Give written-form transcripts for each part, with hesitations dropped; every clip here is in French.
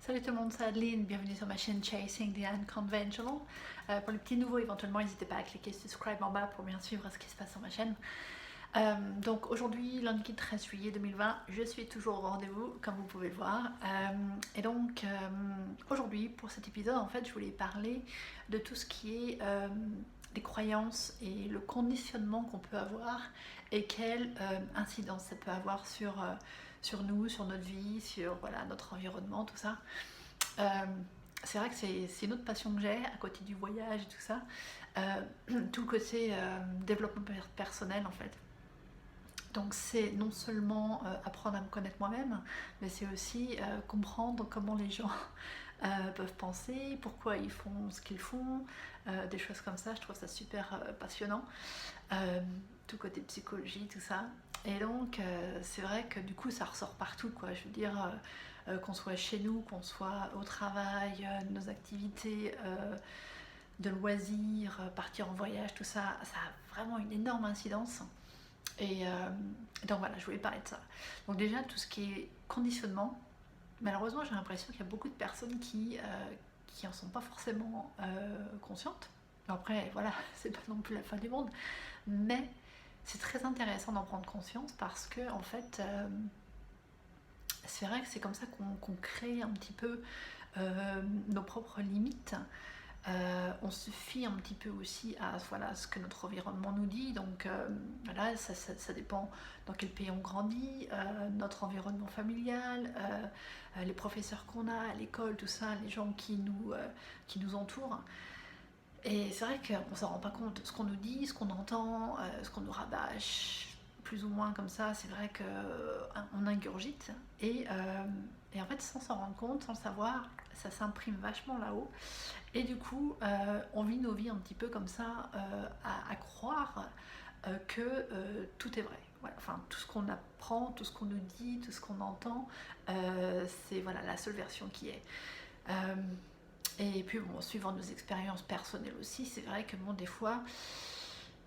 Salut tout le monde, c'est Adeline, bienvenue sur ma chaîne Chasing the Unconventional. Pour les petits nouveaux, éventuellement, n'hésitez pas à cliquer subscribe en bas pour bien suivre ce qui se passe sur ma chaîne. Donc aujourd'hui, lundi 13 juillet 2020, je suis toujours au rendez-vous, comme vous pouvez le voir. Et donc aujourd'hui, pour cet épisode, en fait, je voulais parler de tout ce qui est des croyances et le conditionnement qu'on peut avoir et quelle incidence ça peut avoir sur nous, sur notre vie, sur voilà, notre environnement, tout ça. C'est vrai que c'est une autre passion que j'ai à côté du voyage et tout ça. Tout le côté développement personnel en fait. Donc c'est non seulement apprendre à me connaître moi-même, mais c'est aussi comprendre comment les gens peuvent penser, pourquoi ils font ce qu'ils font, des choses comme ça. Je trouve ça super passionnant. Tout côté psychologie, tout ça. Et donc c'est vrai que du coup ça ressort partout quoi. Je veux dire qu'on soit chez nous, qu'on soit au travail, nos activités de loisirs, partir en voyage, tout ça, ça a vraiment une énorme incidence. Et donc voilà, je voulais parler de ça. Donc déjà, tout ce qui est conditionnement, malheureusement, j'ai l'impression qu'il y a beaucoup de personnes qui en sont pas forcément conscientes. Après, voilà, c'est pas non plus la fin du monde, mais c'est très intéressant d'en prendre conscience parce que, en fait, c'est vrai que c'est comme ça qu'on crée un petit peu nos propres limites. On se fie un petit peu aussi à voilà, ce que notre environnement nous dit, donc voilà, ça dépend dans quel pays on grandit, notre environnement familial, les professeurs qu'on a à l'école, tout ça, les gens qui nous entourent. Et c'est vrai qu'on ne s'en rend pas compte, ce qu'on nous dit, ce qu'on entend, ce qu'on nous rabâche, plus ou moins comme ça, c'est vrai qu'on ingurgite, et en fait sans s'en rendre compte, sans le savoir, ça s'imprime vachement là-haut. Et du coup, on vit nos vies un petit peu comme ça, à croire que tout est vrai. Voilà. Enfin, tout ce qu'on apprend, tout ce qu'on nous dit, tout ce qu'on entend, c'est voilà, la seule version qui est. Et puis, bon, suivant nos expériences personnelles aussi, c'est vrai que bon, des fois,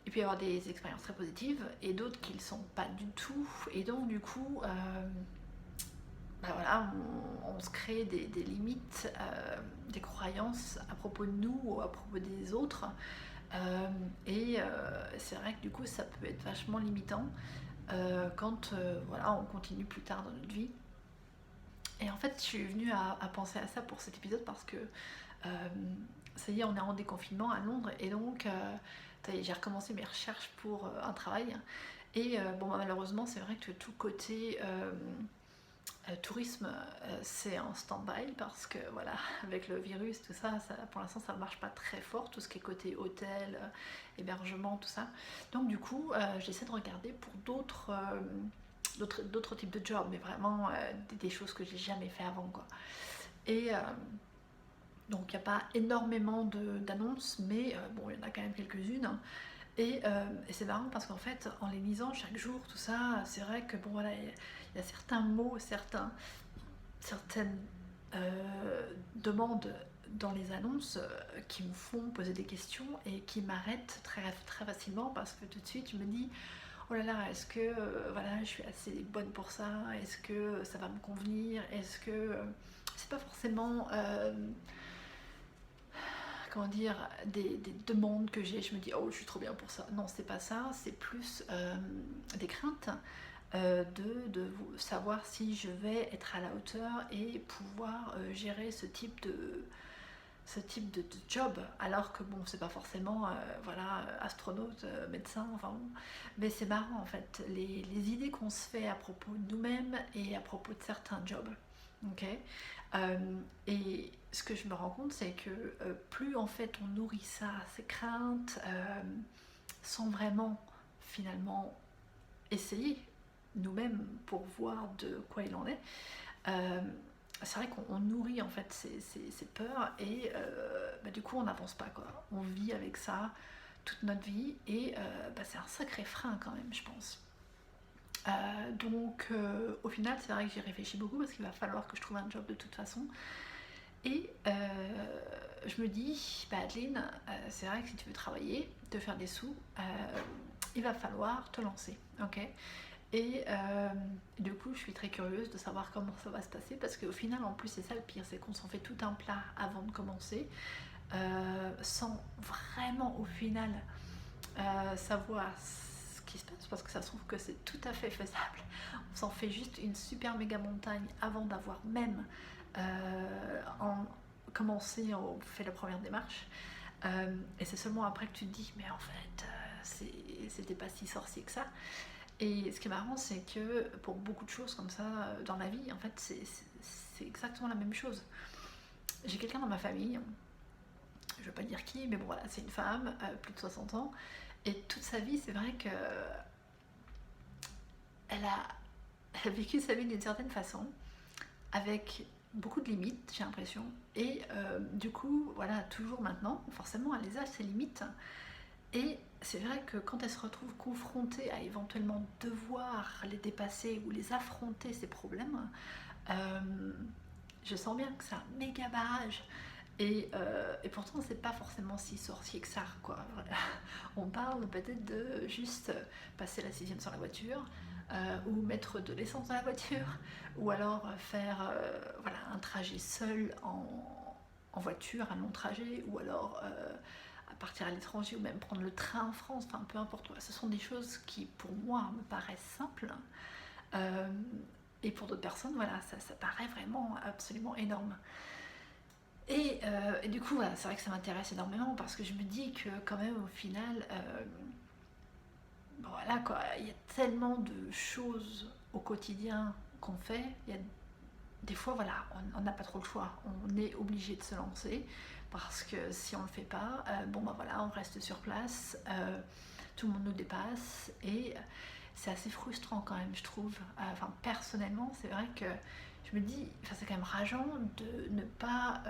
il peut y avoir des expériences très positives et d'autres qui ne le sont pas du tout. Et donc, du coup, bah voilà, on se crée des limites, des croyances à propos de nous ou à propos des autres. Et c'est vrai que du coup, ça peut être vachement limitant quand voilà, on continue plus tard dans notre vie. Et en fait, je suis venue à penser à ça pour cet épisode parce que ça y est, on est en déconfinement à Londres et donc j'ai recommencé mes recherches pour un travail. Et bon, bah, malheureusement, c'est vrai que tout côté tourisme, c'est en stand-by parce que voilà, avec le virus, tout ça, pour l'instant, ça ne marche pas très fort, tout ce qui est côté hôtel, hébergement, tout ça. Donc du coup, j'essaie de regarder pour d'autres types de jobs, mais vraiment des choses que j'ai jamais fait avant, quoi. Et donc il n'y a pas énormément d'annonces, mais bon, il y en a quand même quelques-unes. Et c'est marrant parce qu'en fait, en les lisant chaque jour, tout ça, c'est vrai que bon voilà, il y a certains mots, certaines demandes dans les annonces qui me font poser des questions et qui m'arrêtent très, très facilement parce que tout de suite je me dis oh là là, est-ce que voilà, je suis assez bonne pour ça? Est-ce que ça va me convenir? Est-ce que c'est pas forcément comment dire, des demandes que j'ai, je me dis oh je suis trop bien pour ça. Non, c'est pas ça, c'est plus des craintes de savoir si je vais être à la hauteur et pouvoir gérer ce type de job, alors que bon, c'est pas forcément voilà, astronaute, médecin, enfin bon. Mais c'est marrant en fait, les idées qu'on se fait à propos de nous-mêmes et à propos de certains jobs. Ok. Et ce que je me rends compte, c'est que plus en fait on nourrit ça, ces craintes, sans vraiment finalement essayer nous-mêmes pour voir de quoi il en est, c'est vrai qu'on nourrit en fait ces peurs et bah, du coup on n'avance pas quoi. On vit avec ça toute notre vie et bah, c'est un sacré frein quand même, je pense. Donc au final c'est vrai que j'y réfléchis beaucoup parce qu'il va falloir que je trouve un job de toute façon. Et je me dis, bah Adeline, c'est vrai que si tu veux travailler, te faire des sous, il va falloir te lancer, ok? Et du coup, je suis très curieuse de savoir comment ça va se passer parce qu'au final, en plus, c'est ça le pire, c'est qu'on s'en fait tout un plat avant de commencer, sans vraiment au final savoir ce qui se passe parce que ça se trouve que c'est tout à fait faisable. On s'en fait juste une super méga montagne avant d'avoir même commencé, on fait la première démarche. Et c'est seulement après que tu te dis, mais en fait, c'était pas si sorcier que ça. Et ce qui est marrant, c'est que pour beaucoup de choses comme ça dans la vie, en fait, c'est exactement la même chose. J'ai quelqu'un dans ma famille, je ne veux pas dire qui, mais bon voilà, c'est une femme, plus de 60 ans, et toute sa vie, c'est vrai que elle a vécu sa vie d'une certaine façon, avec beaucoup de limites, j'ai l'impression, et du coup, voilà, toujours maintenant, forcément, elle les a, ses limites, et c'est vrai que quand elle se retrouve confrontée à éventuellement devoir les dépasser ou les affronter, ces problèmes, euh, je sens bien que c'est un méga barrage. Et pourtant, c'est pas forcément si sorcier que ça, quoi. On parle peut-être de juste passer la sixième sur la voiture, ou mettre de l'essence dans la voiture, ou alors faire voilà, un trajet seul en voiture, un long trajet, ou alors à partir à l'étranger, ou même prendre le train en France, enfin peu importe. Ce sont des choses qui, pour moi, me paraissent simples. Euh, et pour d'autres personnes, voilà, ça paraît vraiment absolument énorme. Et du coup, voilà, c'est vrai que ça m'intéresse énormément parce que je me dis que quand même au final, voilà quoi, il y a tellement de choses au quotidien qu'on fait. Il y a des fois, voilà, on n'a pas trop le choix. On est obligé de se lancer parce que si on le fait pas, bon bah voilà, on reste sur place, tout le monde nous dépasse et c'est assez frustrant quand même, je trouve. Enfin, personnellement, c'est vrai que je me dis, enfin, c'est quand même rageant de ne pas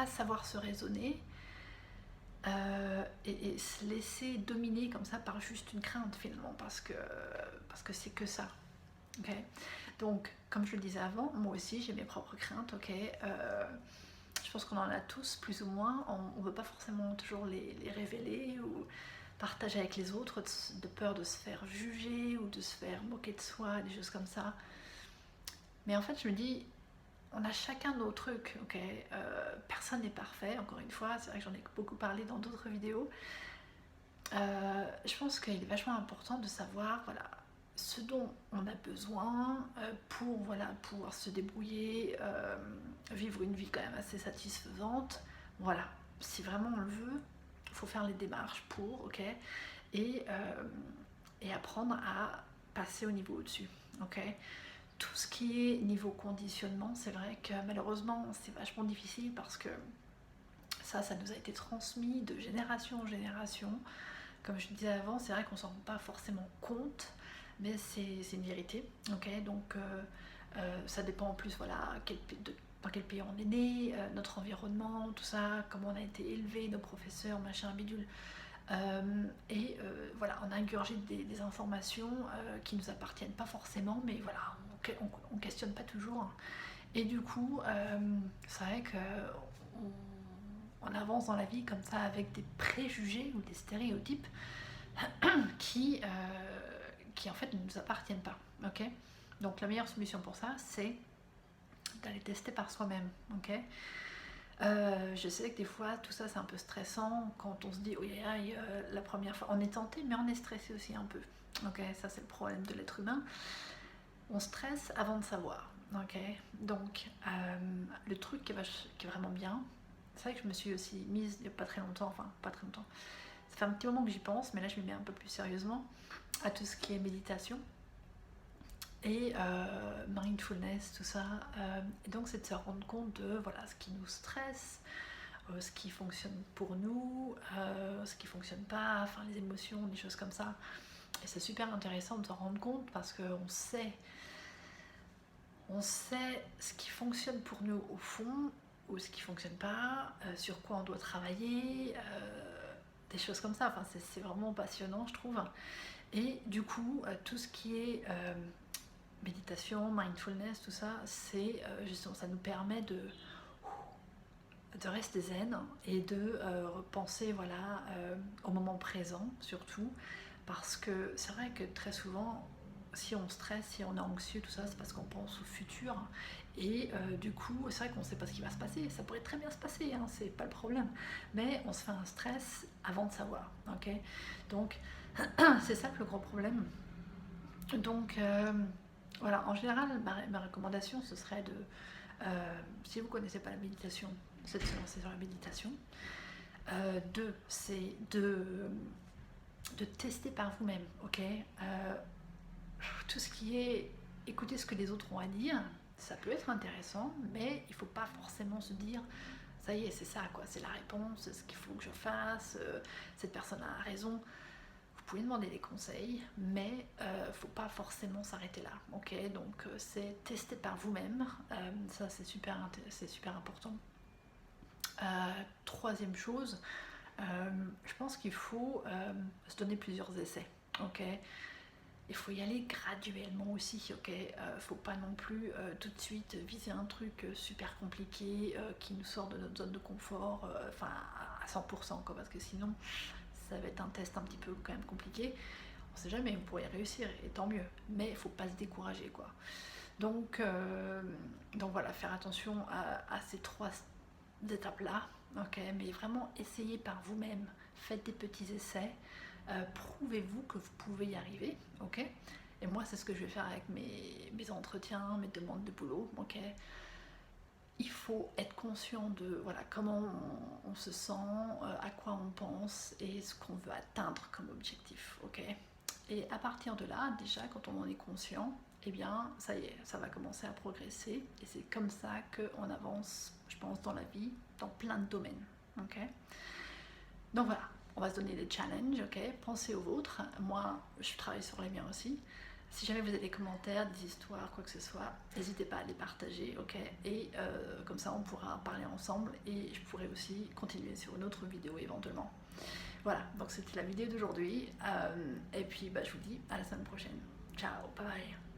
savoir se raisonner et se laisser dominer comme ça par juste une crainte finalement parce que c'est que ça. Okay. Donc, comme je le disais avant, moi aussi j'ai mes propres craintes. Je pense qu'on en a tous plus ou moins. On ne veut pas forcément toujours les révéler ou partager avec les autres de peur de se faire juger ou de se faire moquer de soi, des choses comme ça. Mais en fait, je me dis, on a chacun nos trucs, ok. Personne n'est parfait, encore une fois, c'est vrai que j'en ai beaucoup parlé dans d'autres vidéos. Je pense qu'il est vachement important de savoir, voilà, ce dont on a besoin pour voilà, pouvoir se débrouiller, vivre une vie quand même assez satisfaisante. Voilà, si vraiment on le veut, il faut faire les démarches pour, ok, et, euh, et apprendre à passer au niveau au-dessus, ok. Tout ce qui est niveau conditionnement, c'est vrai que malheureusement c'est vachement difficile parce que ça nous a été transmis de génération en génération. Comme je disais avant, c'est vrai qu'on s'en rend pas forcément compte, mais c'est une vérité. Okay, donc ça dépend en plus voilà, dans quel pays on est né, notre environnement, tout ça, comment on a été élevé, nos professeurs, machin, bidule. Voilà, on a ingurgé des informations qui nous appartiennent pas forcément, mais voilà, on questionne pas toujours. Et du coup, c'est vrai que on avance dans la vie comme ça avec des préjugés ou des stéréotypes qui, qui en fait ne nous appartiennent pas. Okay, donc la meilleure solution pour ça, c'est d'aller tester par soi-même. Okay, je sais que des fois tout ça c'est un peu stressant quand on se dit oui, la première fois on est tenté mais on est stressé aussi un peu. Ok, ça c'est le problème de l'être humain. On stresse avant de savoir. Ok, donc le truc qui est vraiment bien, c'est vrai que je me suis aussi mise il n'y a pas très longtemps, enfin pas très longtemps, ça fait un petit moment que j'y pense, mais là je m'y mets un peu plus sérieusement à tout ce qui est méditation et mindfulness, tout ça. Et donc c'est de se rendre compte de voilà, ce qui nous stresse, ce qui fonctionne pour nous, ce qui fonctionne pas, enfin les émotions, des choses comme ça. Et c'est super intéressant de s'en rendre compte parce qu'on sait ce qui fonctionne pour nous au fond ou ce qui fonctionne pas, sur quoi on doit travailler, des choses comme ça. Enfin, c'est vraiment passionnant, je trouve. Et du coup, tout ce qui est méditation, mindfulness, tout ça, c'est justement, ça nous permet de rester zen et de repenser voilà, au moment présent surtout parce que c'est vrai que très souvent, si on stresse, si on est anxieux, tout ça, c'est parce qu'on pense au futur. Et du coup, c'est vrai qu'on ne sait pas ce qui va se passer. Ça pourrait très bien se passer, hein, c'est pas le problème. Mais on se fait un stress avant de savoir. Ok, donc, c'est ça le gros problème. Donc, voilà, en général, ma recommandation, ce serait de, si vous ne connaissez pas la méditation, c'est de se lancer sur la méditation. Deux, c'est de tester par vous-même, ok. Tout ce qui est écouter ce que les autres ont à dire, ça peut être intéressant, mais il ne faut pas forcément se dire ça y est, c'est ça, quoi, c'est la réponse, c'est ce qu'il faut que je fasse, cette personne a raison. Vous pouvez demander des conseils, mais faut pas forcément s'arrêter là, ok. Donc c'est tester par vous-même, ça c'est super important. Troisième chose, je pense qu'il faut se donner plusieurs essais, ok. Il faut y aller graduellement aussi, ok. Faut pas non plus tout de suite viser un truc super compliqué qui nous sort de notre zone de confort, enfin à 100%, quoi, parce que sinon ça va être un test un petit peu quand même compliqué. On sait jamais, vous pourriez réussir et tant mieux, mais il faut pas se décourager, quoi. Donc voilà, faire attention à ces trois étapes là, ok, mais vraiment essayez par vous-même, faites des petits essais, prouvez-vous que vous pouvez y arriver, ok. Et moi c'est ce que je vais faire avec mes entretiens, mes demandes de boulot, ok. Il faut être conscient de voilà, comment on se sent, à quoi on pense et ce qu'on veut atteindre comme objectif, ok. Et à partir de là, déjà, quand on en est conscient, eh bien, ça y est, ça va commencer à progresser. Et c'est comme ça qu'on avance, je pense, dans la vie, dans plein de domaines, ok. Donc voilà, on va se donner des challenges, ok. Pensez aux vôtres. Moi, je travaille sur les miens aussi. Si jamais vous avez des commentaires, des histoires, quoi que ce soit, n'hésitez pas à les partager, ok. Et comme ça, on pourra parler ensemble et je pourrai aussi continuer sur une autre vidéo éventuellement. Voilà, donc c'était la vidéo d'aujourd'hui. Et puis, je vous dis à la semaine prochaine. Ciao, bye bye.